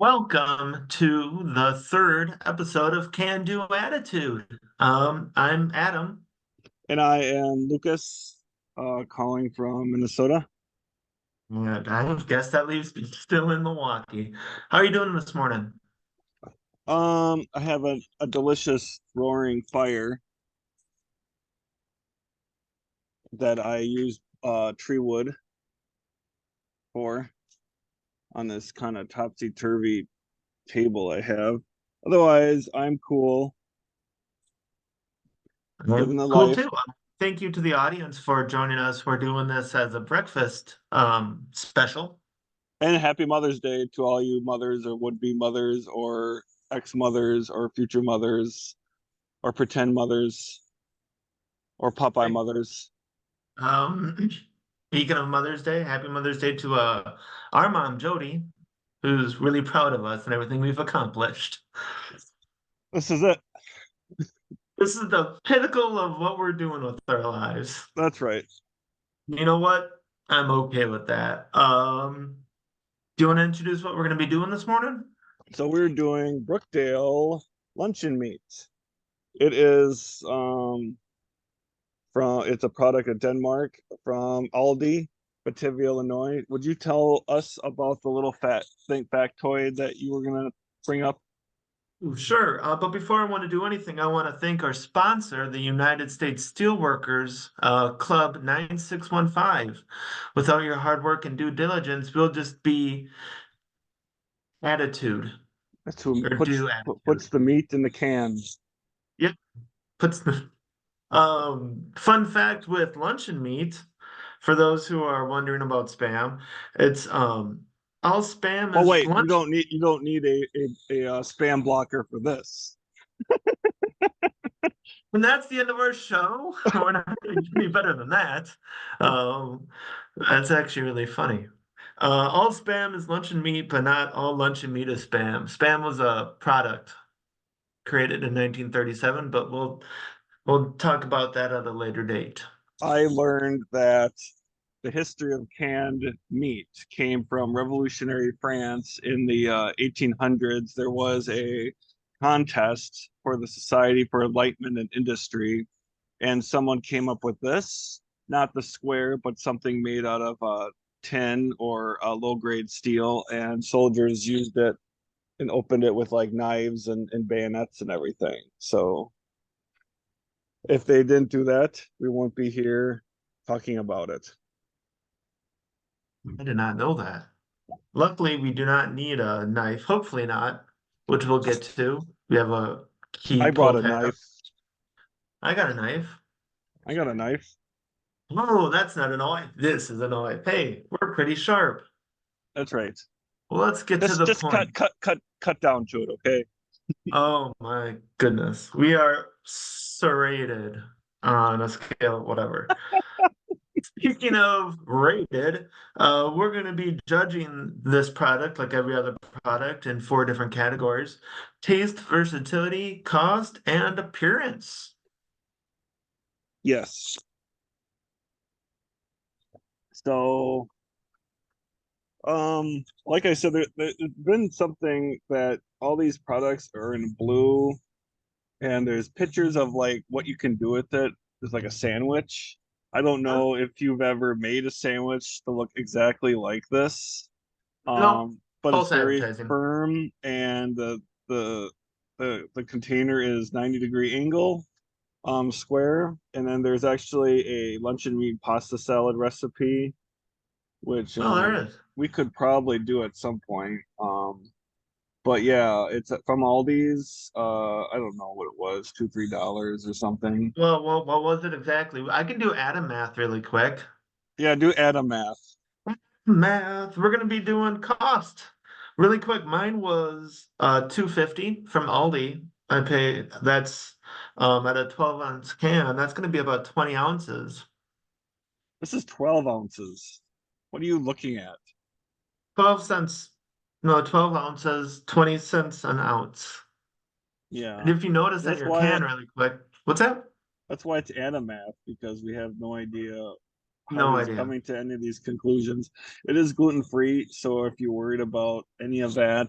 Welcome to the third episode of Can Do Attitude. I'm Adam. And I am Lucas, calling from Minnesota. And I guess that leaves me still in Milwaukee. How are you doing this morning? I have a delicious roaring fire that I use tree wood for on this kind of topsy-turvy table I have. Otherwise, I'm cool, living the Cool life. too. Thank you to the audience for joining us. We're doing this as a breakfast special. And happy Mother's Day to all you mothers or would-be mothers or ex-mothers or future mothers or pretend mothers or Popeye Hey, mothers. Um, Speaking of Mother's Day, happy Mother's Day to our mom, Jody, who's really proud of us and everything we've accomplished. This is it. This is the pinnacle of what we're doing with our lives. That's right. You know what? I'm okay with that. Do you want to introduce what we're going to be doing this morning? So we're doing Brookdale luncheon meat. It is from it's a product of Denmark from Aldi, Batavia, Illinois. Would you tell us about the little fat think factoid that you were gonna bring up? Ooh, sure. But before I want to do anything, I want to thank our sponsor, the United States Steelworkers Club 9615. Without your hard work and due diligence, we'll just be attitude That's who or do attitude. puts the meat in the can. Yep. Puts the fun fact with luncheon meat, for those who are wondering about spam, it's all spam Oh is wait, lunch. you don't need a spam blocker for this. And that's the end of our show. We're not going to do any better than that. Um, that's actually really funny. All spam is luncheon meat, but not all luncheon meat is spam. Spam was a product created in 1937, but we'll talk about that at a later date. I learned that the history of canned meat came from revolutionary France in the 1800s. There was a contest for the Society for Enlightenment and Industry, and someone came up with this, not the square, but something made out of tin or low grade steel, and soldiers used it and opened it with like knives and bayonets and everything. So if they didn't do that, we won't be here talking about it. I did not know that. Luckily, we do not need a knife. Hopefully not, which we'll get to. We have a key I brought pull a tab. knife. I got a knife. I got a knife. Oh, that's not a knife. This is a knife. Hey, we're pretty sharp. That's right. Well, let's get to Just the just point. cut down to it, okay? Oh my goodness. We are serrated on a scale of whatever. Speaking of rated, we're going to be judging this product like every other product in four different categories: taste, versatility, cost, and appearance. Yes. So, like I said, there's been something that all these products are in blue, and there's pictures of like what you can do with it. There's like a sandwich. I don't Huh? know if you've ever made a sandwich to look exactly like this. No, But it's false very advertising. firm, and the the container is 90-degree angle, square, and then there's actually a luncheon meat pasta salad recipe, which Oh, there it is. we could probably do at some point. But yeah, it's from Aldi's. I don't know what it was, $2, $3 or something. Well, what was it exactly? I can do Adam math really quick. Yeah, do add a math. Math. We're gonna be doing cost. Really quick, mine was 250 from Aldi. I pay that's at a 12-ounce can. That's gonna be about 20 ounces. This is 12 ounces. What are you looking at? 12 cents. No, 12 ounces, 20 cents an ounce. And Yeah, if you notice at that's your why can really quick, what's that? that's why it's Anamath, because we have no idea how No he's idea. coming to any of these conclusions. It is gluten free, so if you're worried about any of that,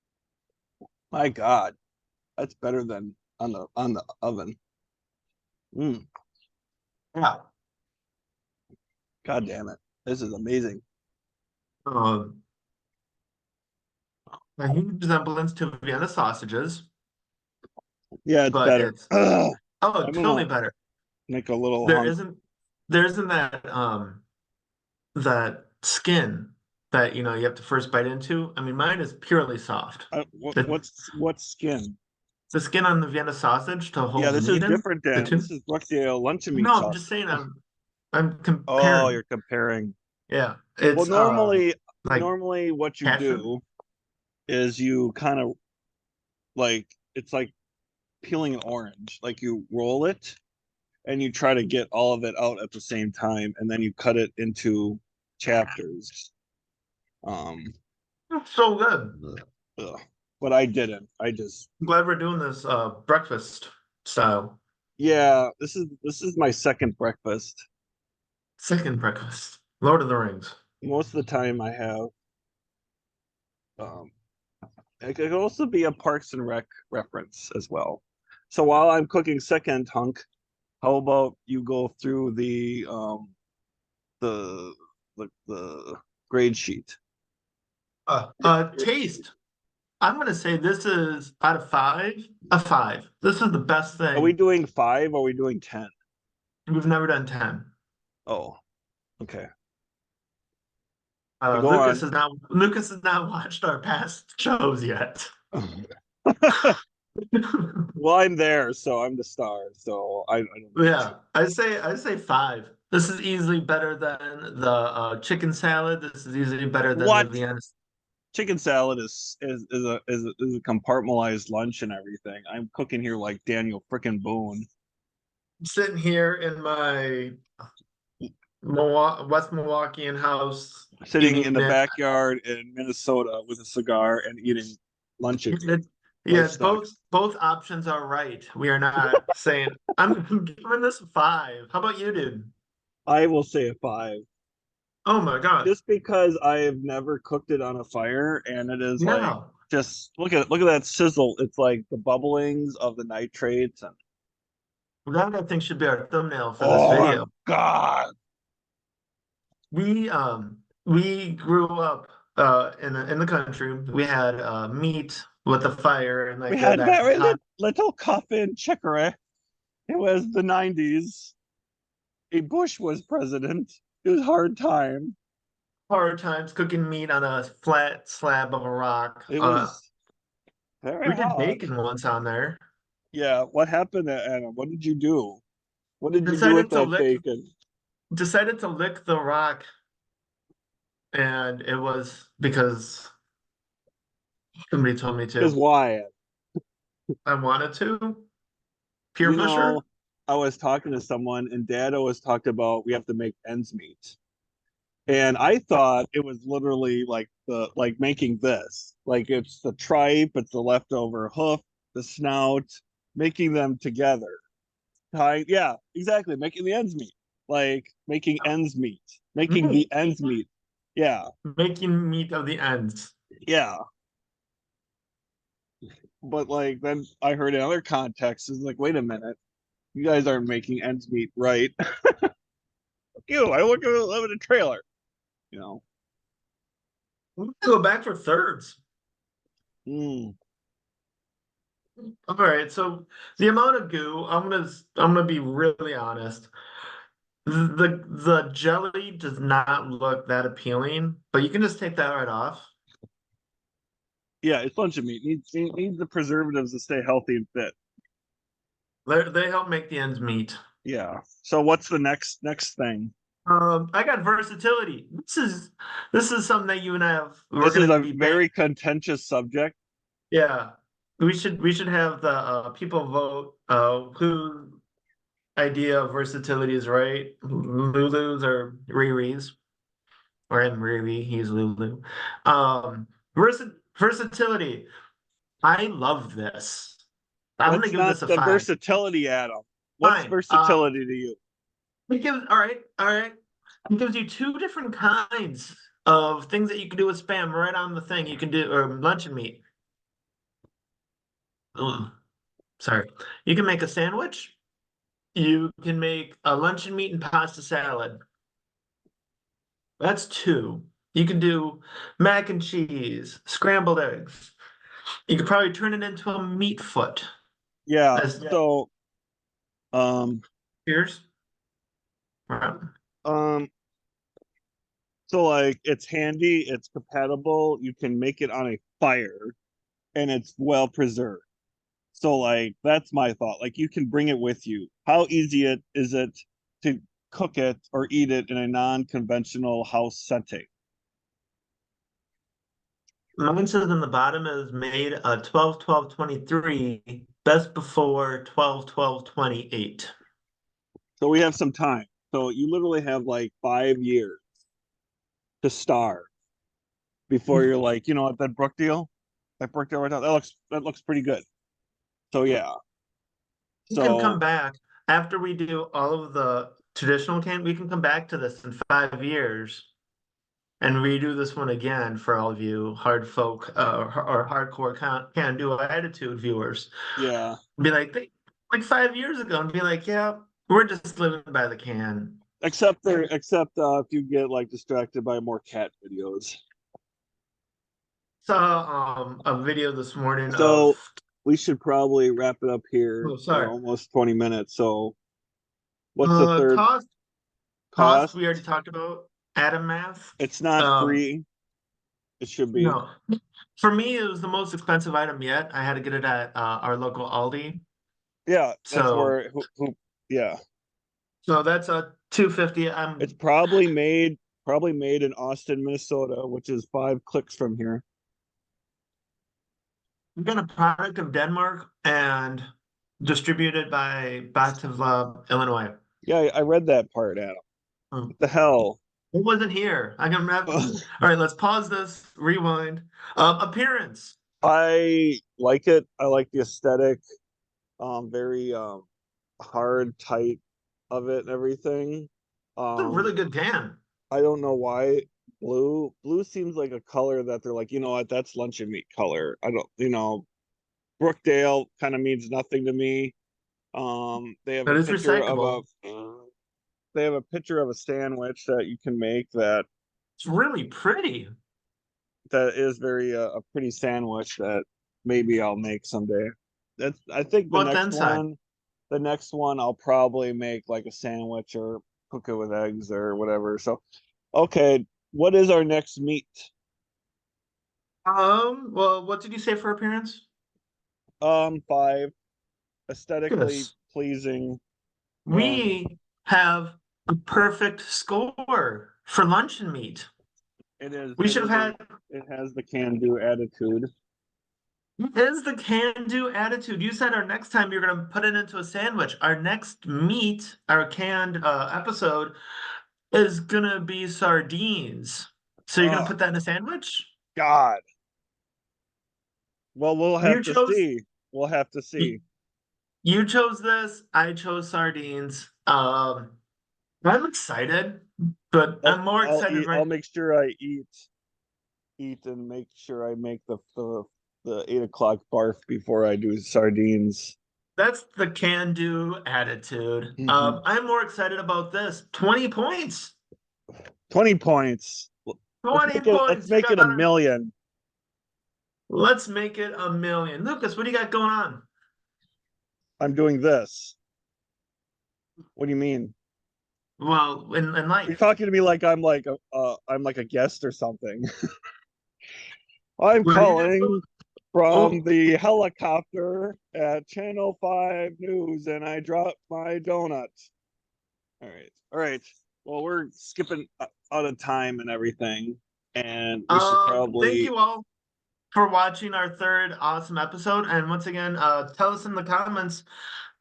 My God, that's better than on the oven. Mm, Yeah. God damn it. This is amazing. Um, a huge resemblance to Vienna sausages, Yeah, it's but better. it's Ugh, oh, I'm totally gonna better. make a little There hunk. isn't there isn't that skin that you have to first bite into. I mean, mine is purely soft. The What's skin? the skin on the Vienna sausage to Yeah, hold the this is meat in different the than two. this is Brookdale luncheon meat No, I'm sauce. just saying I'm Oh, comparing. you're comparing. Yeah, Well, it's like normally what you passion. do is you kind of like it's like peeling an orange. Like you roll it and you try to get all of it out at the same time, and then you cut it into chapters. Um, It's so good. ugh. But I didn't. I just I'm glad we're doing this breakfast style. yeah. This is my second breakfast. Second breakfast. Lord of the Rings. Most of the time I have. Um, it could also be a Parks and Rec reference as well. So while I'm cooking second hunk, how about you go through the the grade sheet? Taste. I'm gonna say this is out of five, a five. This is the best Are we thing. doing five? Or are we doing 10? We've never done 10. Oh, okay. I Uh, go Lucas on. has not Lucas has not watched our past shows yet. Well, I'm there, so I'm the star. So I don't need to. Yeah, I say five. This is easily better than the chicken salad. This is easily better than the What? Vienna. Chicken salad is a compartmentalized lunch and everything. I'm cooking here like Daniel frickin' Boone, I'm sitting here in my West Milwaukeean house sitting in eating the it. backyard in Minnesota with a cigar and eating lunches. Life Yeah, both sucks. both options are right. We are not saying I'm giving this a five. How about you, dude? I will say a five, Oh my God. just because I have never cooked it on a fire, and it is like Yeah. just look at that sizzle. It's like the bubblings of the nitrates, and That I think should be our thumbnail for this oh video. my God. We grew up in the country. We had meat with a fire and We like had that very hot little coffin chicory. It was the 90s. A Bush was president. It was hard time. hard times cooking meat on a flat slab of a rock. It was very We did hot. bacon once on there. Yeah, what happened to Anna? What did you do? What did you do with Decided to that lick bacon? decided to lick the rock, and it was because somebody told me Because to. why? I wanted to. Peer You pressure. know, I was talking to someone, and Dad always talked about we have to make ends meet. And I thought it was literally like making this. Like it's the tripe, it's the leftover hoof, the snout, making them together. Tying, yeah, exactly. Making the ends meet. Like making ends meet. Making the Meat. ends meet. Yeah. Making meat of the ends. Yeah. But like then I heard in other contexts is like, wait a minute, you guys aren't making ends meet right. You, I look at live in a trailer, you know. We can go back for thirds. Mm. All right, so the amount of goo, I'm gonna be really honest. The jelly does not look that appealing, but you can just take that right off. Yeah, it's luncheon meat. Needs the preservatives to stay healthy and fit. They help make the ends meet. Yeah. So what's the next thing? I got versatility. This is something that you and I have. We're This is gonna a be bang. very contentious subject. Yeah, we should have the people vote. Who idea of versatility is right? Lulu's or Riri's, or in Riri, he's Lulu. Versatility. I love this. I'm gonna That's give not this a the five. versatility, Adam. What's Fine. versatility to you? All right, all right. It gives you two different kinds of things that you can do with spam right on the thing. You can do luncheon meat. ugh, sorry. You can make a sandwich. You can make a luncheon meat and pasta salad. That's two. You can do mac and cheese, scrambled eggs. You could probably turn it into a meat foot. Yeah. As So um Cheers. Right. um so like it's handy, it's compatible, you can make it on a fire and it's well preserved. So like that's my thought. Like you can bring it with you. How easy it is it to cook it or eat it in a non-conventional house setting? Mine says on the bottom is made 12/12/23, best before 12/12/28. So we have some time. So you literally have like 5 years to starve before you're like, you know what, that Brookdale right now, that looks pretty good. So yeah. We can come So back after we do all of the traditional we can come back to this in 5 years and redo this one again for all of you hard folk or hardcore can do attitude viewers. yeah. Be like, like 5 years ago, and be like, yeah, we're just living by the can. Except if you get like distracted by more cat videos. Saw a video this morning of, So we should probably wrap it up here. oh, We're sorry, almost 20 minutes. So what's the third cost we already cost? talked about. Atom math. It's not Um, free. It should be. no, for me it was the most expensive item yet. I had to get it at our local Aldi. Yeah, that's So where yeah. that's a 250. It's I'm probably made in Austin, Minnesota, which is 5 clicks from here. been a product of Denmark and distributed by Batavia, Illinois. Yeah, I read that part, Adam. Hmm. What the hell? It wasn't here. I can remember. All right, let's pause this, rewind. Appearance. I like it. I like the aesthetic. Very hard, tight of it and everything. It's a really Um, good can. I don't know why blue. Blue seems like a color that they're like, you know what, that's luncheon meat color. I don't, Brookdale kind of means nothing to me. They have a It is picture of a recyclable. they have a picture of a sandwich that you can make It's really pretty. that is very a pretty sandwich that maybe I'll make someday. That's I think What the inside? the next one I'll probably make like a sandwich or cook it with eggs or whatever. So okay, what is our next meat? Well, what did you say for appearance? Five, aesthetically Goodness. pleasing, and We have a perfect score for luncheon meat. it is We it should have is a had it has the can do attitude. is the can-do attitude. You said our next time you're gonna put it into a sandwich. Our next meat, our canned episode, is gonna be sardines. So you're gonna Oh put that in a sandwich? God. Well, we'll You have to chose see. We'll have to you, see. you chose this. I chose sardines. I'm excited, but I'll I'm more I'll excited eat. I'll right. make sure I eat and make sure I make the 8 o'clock barf before I do sardines. That's the can-do attitude. Hmm. I'm more excited about this. 20 points. 20 points. Let's 20 make it. Let's points. We make got it a our million. Let's make it a million. Lucas, what do you got going on? I'm doing this. What do you mean? Well, in You're life. talking to me like I'm like a guest or something. I'm What do you got going? calling from Oh, the helicopter at Channel 5 News and I dropped my donut. All right. All right. Well, we're skipping out of time and everything. And we should thank probably, you all for watching our third awesome episode. And once again, tell us in the comments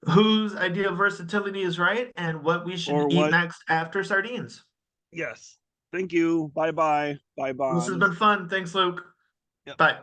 whose idea of versatility is right and what we should or eat what? next after sardines. Yes. Thank you. Bye bye. Bye, This has Bond. been fun. Thanks, Luke. Yep. Bye.